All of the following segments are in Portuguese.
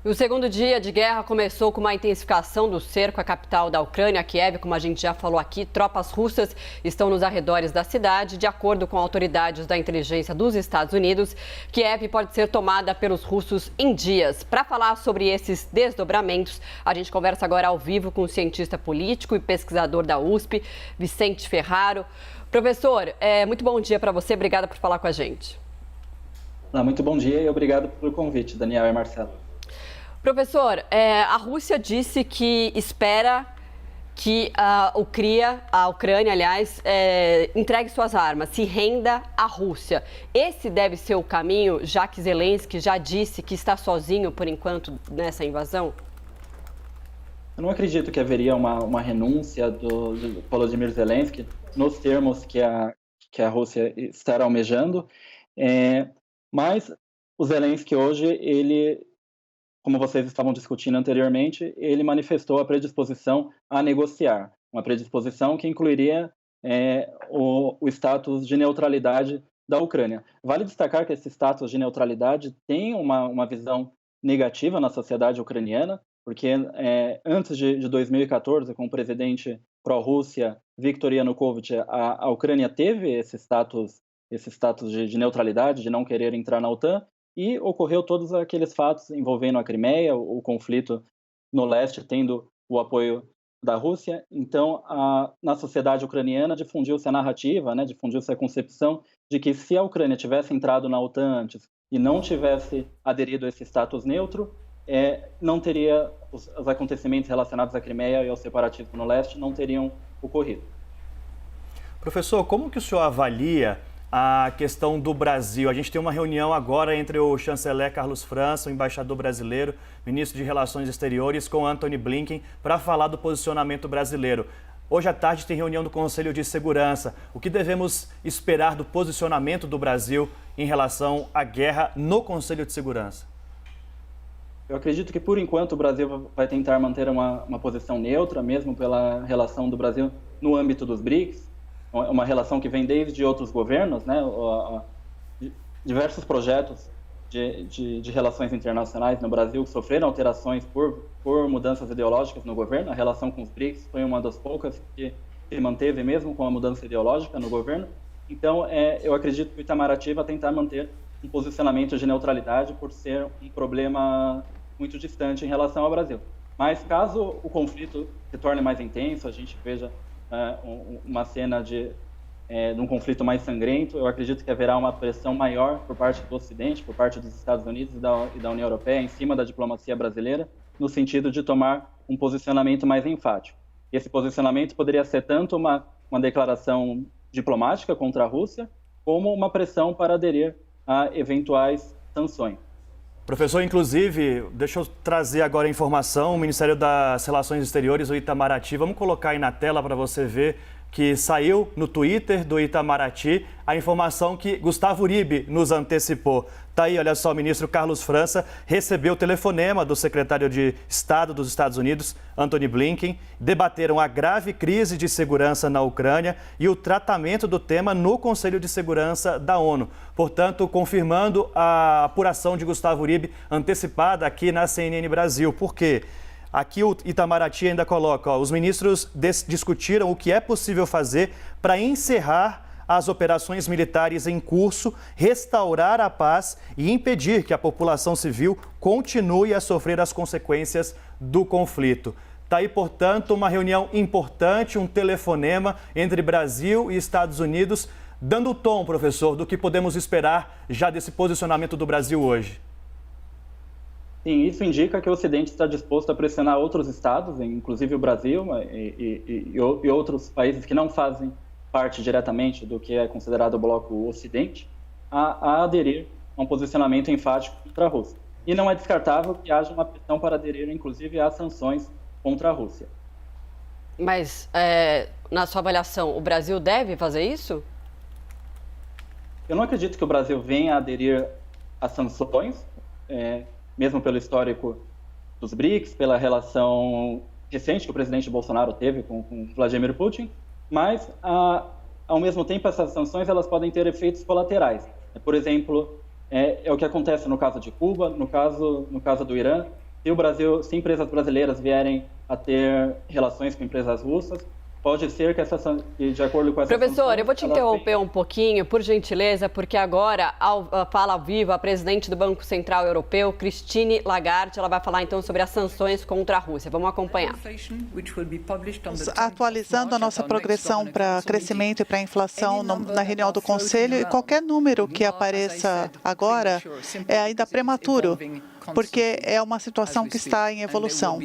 O segundo dia de guerra começou com uma intensificação do cerco à capital da Ucrânia, Kiev. Como a gente já falou aqui, tropas russas estão nos arredores da cidade. De acordo com autoridades da inteligência dos Estados Unidos, Kiev pode ser tomada pelos russos em dias. Para falar sobre esses desdobramentos, a gente conversa agora ao vivo com o cientista político e pesquisador da USP, Vicente Ferraro. Professor, muito bom dia para você. Obrigada por falar com a gente. Muito bom dia e obrigado pelo convite, Daniel e Marcelo. Professor, a Rússia disse que espera que a Ucrânia, entregue suas armas, se renda à Rússia. Esse deve ser o caminho, já que Zelensky já disse que está sozinho, por enquanto, nessa invasão? Eu não acredito que haveria uma renúncia do Volodymyr Zelensky nos termos que a Rússia estará almejando, mas o Zelensky hoje, como vocês estavam discutindo anteriormente, ele manifestou a predisposição a negociar, uma predisposição que incluiria o status de neutralidade da Ucrânia. Vale destacar que esse status de neutralidade tem uma visão negativa na sociedade ucraniana, porque antes de 2014, com o presidente pró-Rússia, Viktor Yanukovych, a Ucrânia teve esse status de neutralidade, de não querer entrar na OTAN, e ocorreu todos aqueles fatos envolvendo a Crimeia, o conflito no leste tendo o apoio da Rússia. Então, na sociedade ucraniana difundiu-se a narrativa, difundiu-se a concepção de que se a Ucrânia tivesse entrado na OTAN antes e não tivesse aderido a esse status neutro, não teria os acontecimentos relacionados à Crimeia e ao separatismo no leste não teriam ocorrido. Professor, como que o senhor avalia a questão do Brasil? A gente tem uma reunião agora entre o chanceler Carlos França, o embaixador brasileiro, ministro de Relações Exteriores, com Antony Blinken, para falar do posicionamento brasileiro. Hoje à tarde tem reunião do Conselho de Segurança. O que devemos esperar do posicionamento do Brasil em relação à guerra no Conselho de Segurança? Eu acredito que, por enquanto, o Brasil vai tentar manter uma posição neutra, mesmo pela relação do Brasil no âmbito dos BRICS, uma relação que vem desde outros governos, diversos projetos de relações internacionais no Brasil sofreram alterações por mudanças ideológicas no governo. A relação com os BRICS foi uma das poucas que se manteve mesmo com a mudança ideológica no governo. Então, eu acredito que o Itamaraty vai tentar manter um posicionamento de neutralidade por ser um problema muito distante em relação ao Brasil. Mas caso o conflito se torne mais intenso, a gente veja uma cena de um conflito mais sangrento, eu acredito que haverá uma pressão maior por parte do Ocidente, por parte dos Estados Unidos e da União Europeia, em cima da diplomacia brasileira, no sentido de tomar um posicionamento mais enfático. Esse posicionamento poderia ser tanto uma declaração diplomática contra a Rússia, como uma pressão para aderir a eventuais sanções. Professor, inclusive, deixa eu trazer agora a informação, o Ministério das Relações Exteriores, o Itamaraty, vamos colocar aí na tela para você ver que saiu no Twitter do Itamaraty a informação que Gustavo Uribe nos antecipou. Tá aí, olha só, o ministro Carlos França recebeu o telefonema do secretário de Estado dos Estados Unidos, Antony Blinken, debateram a grave crise de segurança na Ucrânia e o tratamento do tema no Conselho de Segurança da ONU. Portanto, confirmando a apuração de Gustavo Uribe antecipada aqui na CNN Brasil. Por quê? Aqui o Itamaraty ainda coloca, os ministros discutiram o que é possível fazer para encerrar as operações militares em curso, restaurar a paz e impedir que a população civil continue a sofrer as consequências do conflito. Está aí, portanto, uma reunião importante, um telefonema entre Brasil e Estados Unidos, dando o tom, professor, do que podemos esperar já desse posicionamento do Brasil hoje. Sim, isso indica que o Ocidente está disposto a pressionar outros estados, inclusive o Brasil e outros países que não fazem parte diretamente do que é considerado o bloco Ocidente, a aderir a um posicionamento enfático contra a Rússia. E não é descartável que haja uma pressão para aderir, inclusive, a sanções contra a Rússia. Mas, na sua avaliação, o Brasil deve fazer isso? Eu não acredito que o Brasil venha a aderir a sanções, mesmo pelo histórico dos BRICS, pela relação recente que o presidente Bolsonaro teve com Vladimir Putin, mas, ao mesmo tempo, essas sanções elas podem ter efeitos colaterais. Por exemplo, o que acontece no caso de Cuba, no caso do Irã. se empresas brasileiras vierem a ter relações com empresas russas, pode ser que de acordo com essa Professor, eu vou te interromper um pouquinho, por gentileza, porque agora fala ao vivo a presidente do Banco Central Europeu, Christine Lagarde. Ela vai falar então sobre as sanções contra a Rússia. Vamos acompanhar. Atualizando a nossa progressão para crescimento e para inflação na reunião do Conselho, e qualquer número que apareça agora é ainda prematuro, porque é uma situação que está em evolução.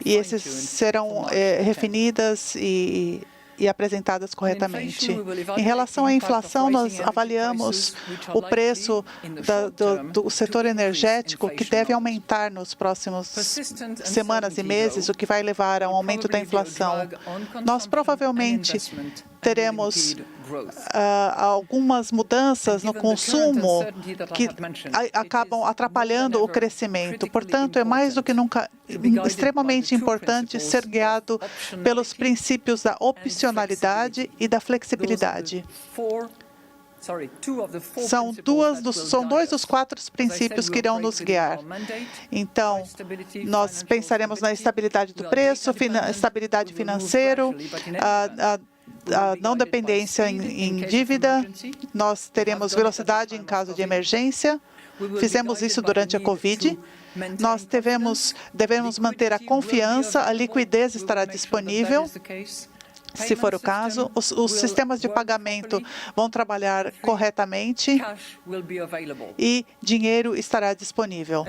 E esses serão refinidas e apresentadas corretamente. Em relação à inflação, nós avaliamos o preço do setor energético, que deve aumentar nos próximos semanas e meses, o que vai levar a um aumento da inflação. Nós provavelmente teremos algumas mudanças no consumo que acabam atrapalhando o crescimento. Portanto, é mais do que nunca extremamente importante ser guiado pelos princípios da opcionalidade e da flexibilidade. São dois dos 4 princípios que irão nos guiar. Então, nós pensaremos na estabilidade do preço, estabilidade financeira, a não dependência em dívida, nós teremos velocidade em caso de emergência. Fizemos isso durante a Covid. Nós devemos manter a confiança, a liquidez estará disponível. Se for o caso, os sistemas de pagamento vão trabalhar corretamente e dinheiro estará disponível.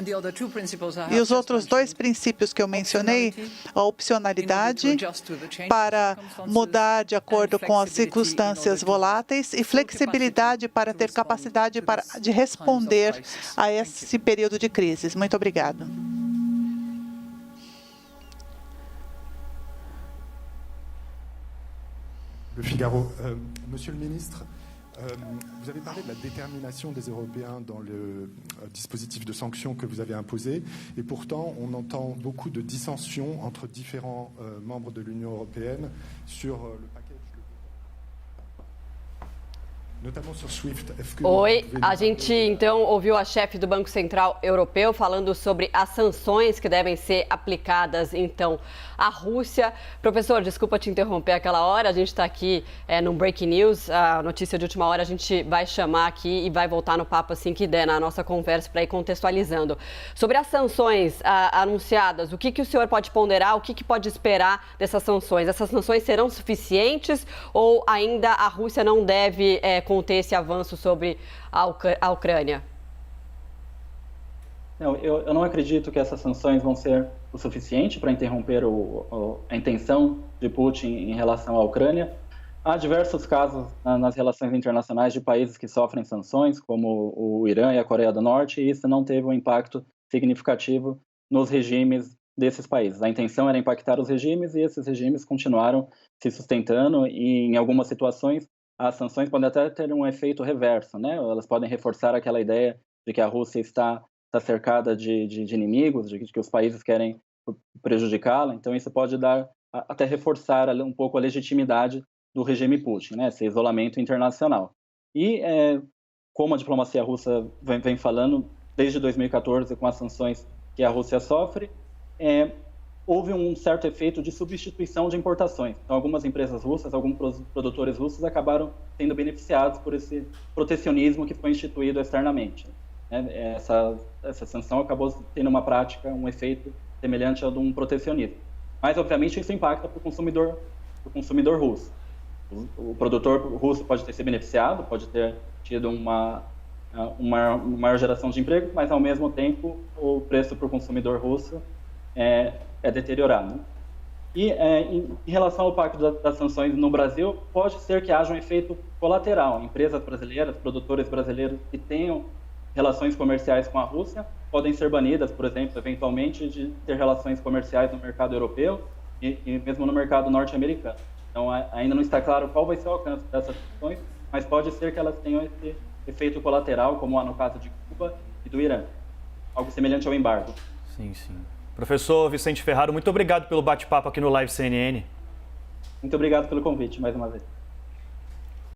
E os outros 2 princípios que eu mencionei, a opcionalidade para mudar de acordo com as circunstâncias voláteis e flexibilidade para ter capacidade de responder a esse período de crises. Muito obrigado. Le Figaro. Monsieur le ministre, vous avez parlé de la détermination des Européens dans le dispositif de sanctions que vous avez imposé, et pourtant on entend beaucoup de dissensions entre différents membres de l'Union européenne sur le package. Oi, a gente então ouviu a chefe do Banco Central Europeu falando sobre as sanções que devem ser aplicadas então à Rússia. Professor, desculpa te interromper aquela hora, a gente está aqui no Breaking News, a notícia de última hora a gente vai chamar aqui e vai voltar no papo assim que der na nossa conversa para ir contextualizando. Sobre as sanções anunciadas, o que o senhor pode ponderar, o que pode esperar dessas sanções? Essas sanções serão suficientes ou ainda a Rússia não deve conter esse avanço sobre a Ucrânia? Não, eu não acredito que essas sanções vão ser o suficiente para interromper a intenção de Putin em relação à Ucrânia. Há diversos casos nas relações internacionais de países que sofrem sanções, como o Irã e a Coreia do Norte, e isso não teve um impacto significativo nos regimes desses países. A intenção era impactar os regimes e esses regimes continuaram se sustentando e, em algumas situações, as sanções podem até ter um efeito reverso, né? Elas podem reforçar aquela ideia de que a Rússia está cercada de inimigos, de que os países querem prejudicá-la. Então, isso pode até reforçar um pouco a legitimidade do regime Putin, né? Esse isolamento internacional. E, como a diplomacia russa vem falando, desde 2014, com as sanções que a Rússia sofre, houve um certo efeito de substituição de importações. Então, algumas empresas russas, alguns produtores russos acabaram sendo beneficiados por esse protecionismo que foi instituído externamente. Essa sanção acabou tendo uma prática, um efeito semelhante ao de um protecionismo. Mas, obviamente, isso impacta para o consumidor russo. O produtor russo pode ter se beneficiado, pode ter tido uma maior geração de emprego, mas, ao mesmo tempo, o preço para o consumidor russo é deteriorado. E em relação ao pacto das sanções no Brasil, pode ser que haja um efeito colateral. Empresas brasileiras, produtores brasileiros que tenham relações comerciais com a Rússia podem ser banidas, por exemplo, eventualmente, de ter relações comerciais no mercado europeu e mesmo no mercado norte-americano. Então, ainda não está claro qual vai ser o alcance dessas sanções, mas pode ser que elas tenham esse efeito colateral, como há no caso de Cuba e do Irã. Algo semelhante ao embargo. Sim. Professor Vicente Ferraro, muito obrigado pelo bate-papo aqui no Live CNN. Muito obrigado pelo convite, mais uma vez.